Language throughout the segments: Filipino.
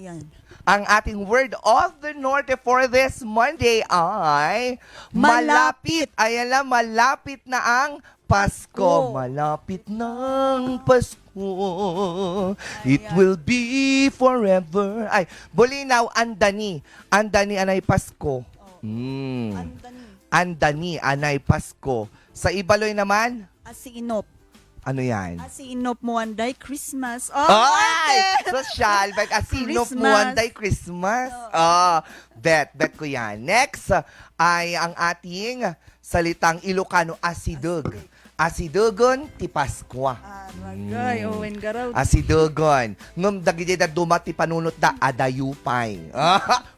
Ayan. Ang ating word of the Norte for this Monday ay Malapit. Ayan lang, malapit na ang Pasko. Malapit ng Pasko. It Ayan. will be forever. Ay, Bulinaw, andani. Andani anay Pasko. Andani. Andani anay Pasko. Sa Ibaloy naman, Asinop. ano yan? Asinop mo anday Christmas. Oh, Ay! ate! Social, like asinop Christmas. mo anday Christmas. Bet ko yan. Next ay ang ating salitang Ilocano, asidug. Asidugon ti Paskwa. Aragay, Owen Garaw. Asidugon. Ngum dagiti da dumati panunot da adayupay.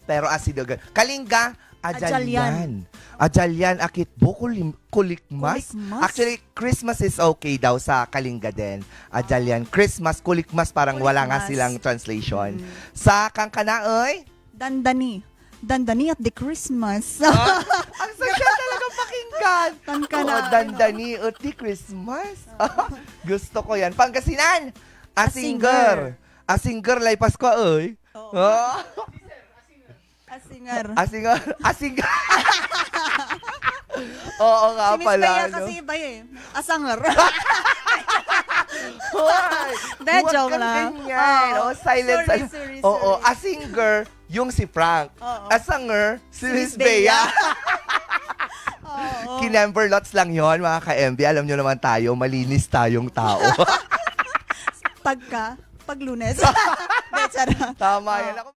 Pero asidugon. Kalingga, ajalyan. Ajalyan akitbo kulikmas. Kulikmas? Actually, Christmas is okay daw sa Kalingga din. Ajalyan. Christmas, kulikmas parang wala nga Kulikmas. silang translation. Sa Kangkanaoy, Dandani. Dandani at the Christmas. ang social talaga pakinggan. Kangkanaoy. Oo, dandani at the Christmas. Gusto ko yan. Pangasinan, asinger. Asinger lay Pasko, oy. Oo. Oh. Asinger. Asinger. Oo nga Si Miss pala. Bea no? kasi iba eh. Asanger. Hoy, De, huwag joke kang lang. ganyan. Oo. Silence. Sorry. Oo, asinger, yung si Frank. Oo. Asanger, si Miss Miss Bea. Bea. Oo. Kinemberlots lang yon mga ka-MB. Alam nyo naman tayo, malinis tayong tao. Pag Lunes. De, charot. Tama yan. Ako